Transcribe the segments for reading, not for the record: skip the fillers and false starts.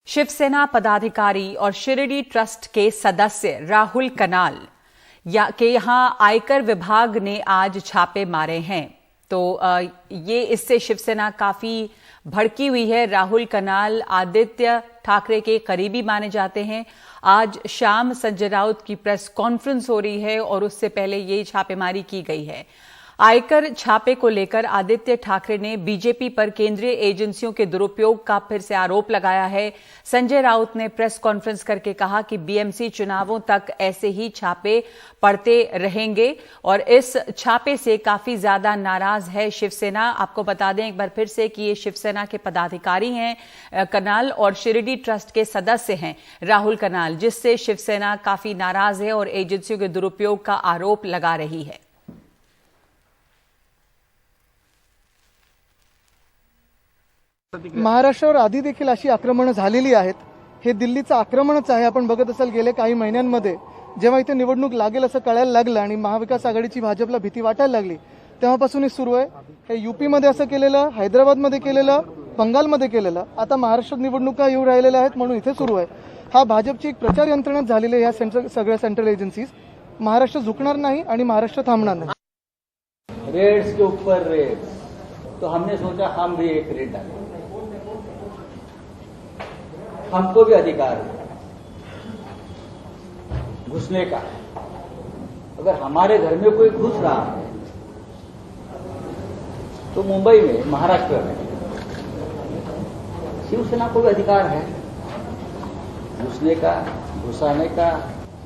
शिवसेना पदाधिकारी और शिरडी ट्रस्ट के सदस्य राहुल कनाल के यहां आयकर विभाग ने आज छापे मारे हैं। तो ये इससे शिवसेना काफी भड़की हुई है। राहुल कनाल आदित्य ठाकरे के करीबी माने जाते हैं। आज शाम संजय राउत की प्रेस कॉन्फ्रेंस हो रही है और उससे पहले ये छापेमारी की गई है। आयकर छापे को लेकर आदित्य ठाकरे ने बीजेपी पर केंद्रीय एजेंसियों के दुरुपयोग का फिर से आरोप लगाया है। संजय राउत ने प्रेस कॉन्फ्रेंस करके कहा कि बीएमसी चुनावों तक ऐसे ही छापे पड़ते रहेंगे और इस छापे से काफी ज्यादा नाराज है शिवसेना। आपको बता दें एक बार फिर से कि ये शिवसेना के पदाधिकारी हैं कनाल और शिरडी ट्रस्ट के सदस्य हैं राहुल कनाल, जिससे शिवसेना काफी नाराज है और एजेंसियों के दुरुपयोग का आरोप लगा रही है। महाराष्ट्रावर आधी देखील अशी आक्रमणं झालेली आहेत। हे दिल्लीचं आक्रमणच आहे। आपण बघत असाल गेल्या काही महिन्यांमध्ये जेव्हा इथे निवडणूक लागेल असं कळायला लागलं आणि महाविकास आघाडीची भाजपला भीती वाटायला लागली तेव्हापासून हे सुरू आहे। हे यूपीमध्ये असं केलेलं, हैदराबादमध्ये केलेलं, बंगालमध्ये केलेलं, आता महाराष्ट्रात निवडणुका येऊ राहिलेल्या आहेत म्हणून इथे सुरू आहे। हा भाजपची एक प्रचार यंत्रणाच झालेली आहे। या सगळ्या सेंट्रल एजन्सीज महाराष्ट्र झुकणार नाही आणि महाराष्ट्र थांबणार नाही। रेड्स के ऊपर रेड्स, तो हमने सोचा हम भी एक रेड डालें। हमको भी अधिकार है घुसने का। अगर हमारे घर में कोई घुस रहा है तो मुंबई में, महाराष्ट्र में शिवसेना को भी अधिकार है घुसने का, घुसाने का।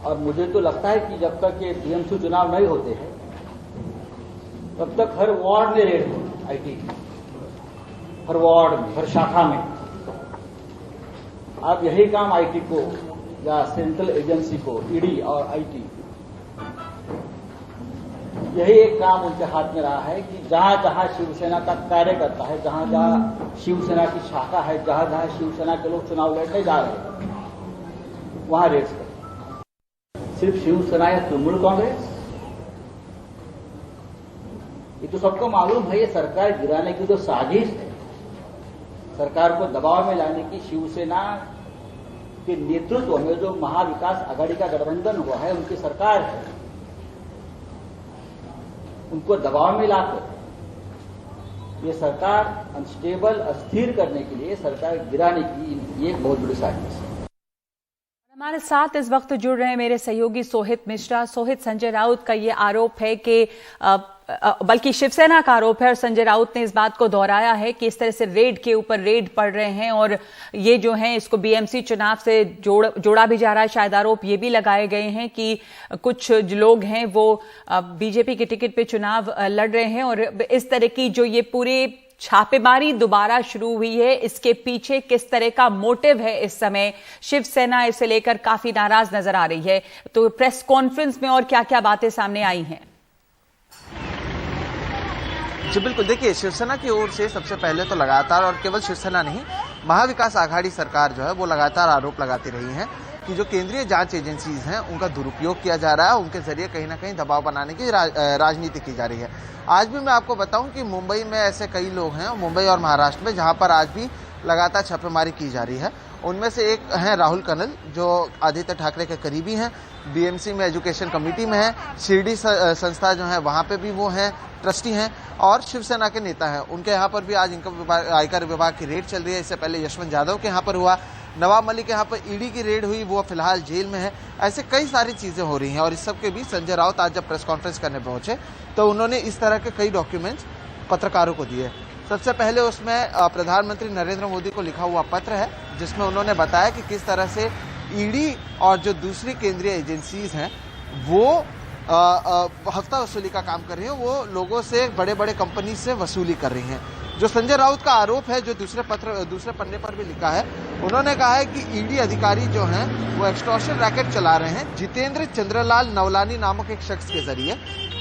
और मुझे तो लगता है कि जब तक ये बीएमसी चुनाव नहीं होते हैं तब तक हर वार्ड में रेड हो, आईटी हर वार्ड में, हर शाखा में। अब यही काम आईटी को या सेंट्रल एजेंसी को, ईडी और आईटी, यही एक काम उनके हाथ में रहा है कि जहां जहां शिवसेना का कार्यकर्ता है, जहां जहां शिवसेना की शाखा है, जहां जहां शिवसेना के लोग चुनाव लड़ने जा रहे हैं वहां रेड्स करें। सिर्फ शिवसेना या तृणमूल कांग्रेस, ये तो सबको मालूम है, ये सरकार गिराने की तो साजिश है। सरकार को दबाव में लाने की शिवसेना के नेतृत्व में जो महाविकास आघाड़ी का गठबंधन हुआ है, उनकी सरकार है, उनको दबाव में लाकर ये सरकार अनस्टेबल, अस्थिर करने के लिए, सरकार गिराने की ये एक बहुत बड़ी साजिश है। हमारे साथ इस वक्त जुड़ रहे हैं मेरे सहयोगी सोहित मिश्रा। सोहित, संजय राउत का ये आरोप है कि बल्कि शिवसेना का आरोप है और संजय राउत ने इस बात को दोहराया है कि इस तरह से रेड के ऊपर रेड पड़ रहे हैं और ये जो है इसको बीएमसी चुनाव से जोड़ा भी जा रहा है। शायद आरोप ये भी लगाए गए हैं कि कुछ जो लोग हैं वो बीजेपी के टिकट पे चुनाव लड़ रहे हैं और इस तरह की जो ये पूरे छापेमारी दोबारा शुरू हुई है, इसके पीछे किस तरह का मोटिव है इस समय? शिवसेना इसे लेकर काफी नाराज नजर आ रही है। तो प्रेस कॉन्फ्रेंस में और क्या क्या बातें सामने आई हैं? जी बिल्कुल, देखिए शिवसेना की ओर से सबसे पहले तो लगातार, और केवल शिवसेना नहीं, महाविकास आघाड़ी सरकार जो है वो लगातार आरोप लगाती रही है कि जो केंद्रीय जांच एजेंसीज हैं उनका दुरुपयोग किया जा रहा है, उनके जरिए कहीं ना कहीं दबाव बनाने की राजनीति की जा रही है। आज भी मैं आपको बताऊं कि मुंबई में ऐसे कई लोग हैं, मुंबई और महाराष्ट्र में, जहां पर आज भी लगातार छापेमारी की जा रही है। उनमें से एक हैं राहुल कनाल, जो आदित्य ठाकरे के करीबी हैं, बीएमसी में एजुकेशन कमेटी में है, शिरडी संस्था जो है वहां पे भी वो हैं, ट्रस्टी हैं और शिवसेना के नेता हैं। उनके यहाँ पर भी आज आयकर विभाग की रेड चल रही है। इससे पहले यशवंत यादव के यहाँ पर हुआ, नवाब मलिक के यहाँ पर ईडी की रेड हुई, वो फिलहाल जेल में है। ऐसे कई सारी चीजें हो रही हैं और इस सब के बीच संजय राउत आज जब प्रेस कॉन्फ्रेंस करने पहुंचे तो उन्होंने इस तरह के कई डॉक्यूमेंट्स पत्रकारों को दिए। सबसे पहले उसमें प्रधानमंत्री नरेंद्र मोदी को लिखा हुआ पत्र है जिसमें उन्होंने बताया कि किस तरह से ईडी और जो दूसरी केंद्रीय एजेंसीज हैं वो हफ्ता वसूली का काम कर रही हैं, वो लोगों से, बड़े बड़े कंपनी से वसूली कर रही हैं। जो संजय राउत का आरोप है, जो दूसरे पन्ने पर भी लिखा है, उन्होंने कहा है कि ईडी अधिकारी जो हैं वो एक्सटॉर्शन रैकेट चला रहे हैं जितेंद्र चंद्रलाल नवलानी नामक एक शख्स के जरिए।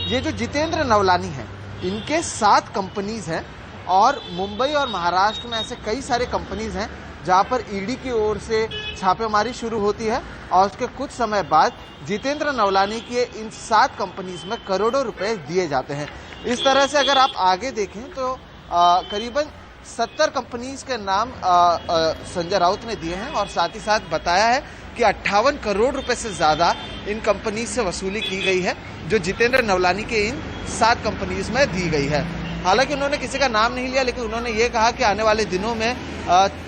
ये जो जितेंद्र नवलानी हैं, इनके 7 कंपनीज हैं और मुंबई और महाराष्ट्र में ऐसे कई सारे कंपनीज हैं जहां पर ईडी की ओर से छापेमारी शुरू होती है और उसके कुछ समय बाद जितेंद्र नवलानी के इन 7 कंपनीज में करोड़ों रुपए दिए जाते हैं। इस तरह से अगर आप आगे देखें तो करीबन 70 कंपनीज के नाम संजय राउत ने दिए हैं और साथ ही साथ बताया है कि 58 करोड़ रुपए से ज्यादा इन कंपनीज से वसूली की गई है, जो जितेंद्र नवलानी के इन 7 कंपनीज में दी गई है। हालांकि उन्होंने किसी का नाम नहीं लिया, लेकिन उन्होंने ये कहा कि आने वाले दिनों में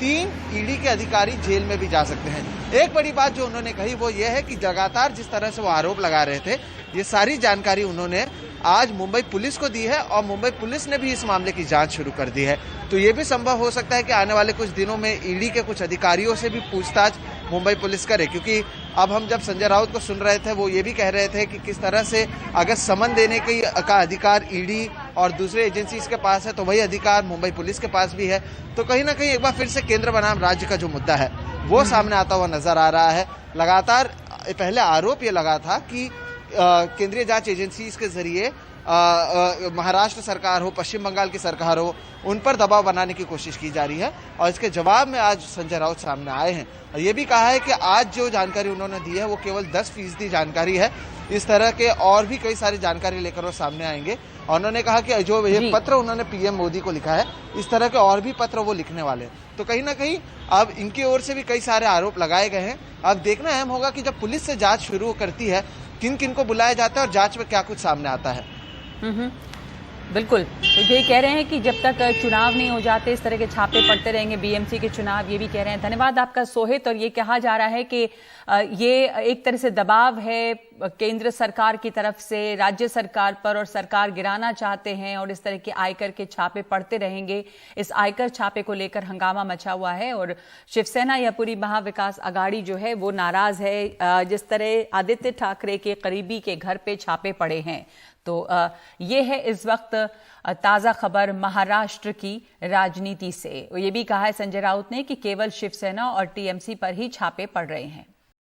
3 ईडी के अधिकारी जेल में भी जा सकते हैं। एक बड़ी बात जो उन्होंने कही वो ये है कि लगातार जिस तरह से वो आरोप लगा रहे थे, ये सारी जानकारी उन्होंने आज मुंबई पुलिस को दी है और मुंबई पुलिस ने भी इस मामले की जांच शुरू कर दी है। तो ये भी संभव हो सकता है कि आने वाले कुछ दिनों में ईडी के कुछ अधिकारियों से भी पूछताछ मुंबई पुलिस करे, क्योंकि अब हम जब संजय राउत को सुन रहे थे वो ये भी कह रहे थे कि किस तरह से अगर समन देने का अधिकार ईडी और दूसरे एजेंसीज के पास है तो वही अधिकार मुंबई पुलिस के पास भी है। तो कहीं ना कहीं एक बार फिर से केंद्र बनाम राज्य का जो मुद्दा है वो सामने आता हुआ नजर आ रहा है। लगातार पहले आरोप ये लगा था कि केंद्रीय जांच एजेंसीज के जरिए महाराष्ट्र सरकार हो, पश्चिम बंगाल की सरकार हो, उन पर दबाव बनाने की कोशिश की जा रही है और इसके जवाब में आज संजय राउत सामने आए हैं और ये भी कहा है कि आज जो जानकारी उन्होंने दी है वो केवल 10% जानकारी है। इस तरह के और भी कई सारी जानकारी लेकर वो सामने आएंगे और उन्होंने कहा कि जो ये पत्र उन्होंने पीएम मोदी को लिखा है, इस तरह के और भी पत्र वो लिखने वाले हैं। तो कहीं ना कहीं अब इनकी ओर से भी कई सारे आरोप लगाए गए हैं। अब देखना अहम होगा कि जब पुलिस से जांच शुरू करती है किन किन को बुलाया जाता है और जांच में क्या कुछ सामने आता है। बिल्कुल, तो ये कह रहे हैं कि जब तक चुनाव नहीं हो जाते इस तरह के छापे पड़ते रहेंगे, बीएमसी के चुनाव, ये भी कह रहे हैं। धन्यवाद आपका सोहित। और ये कहा जा रहा है कि ये एक तरह से दबाव है केंद्र सरकार की तरफ से राज्य सरकार पर और सरकार गिराना चाहते हैं और इस तरह के आयकर के छापे पड़ते रहेंगे। इस आयकर छापे को लेकर हंगामा मचा हुआ है और शिवसेना या पूरी महाविकास आघाड़ी जो है वो नाराज है। जिस तरह आदित्य ठाकरे के करीबी के घर पे छापे पड़े हैं, तो ये है इस वक्त ताजा खबर महाराष्ट्र की राजनीति से। ये भी कहा है संजय राउत ने कि केवल शिवसेना और टीएमसी पर ही छापे पड़ रहे हैं।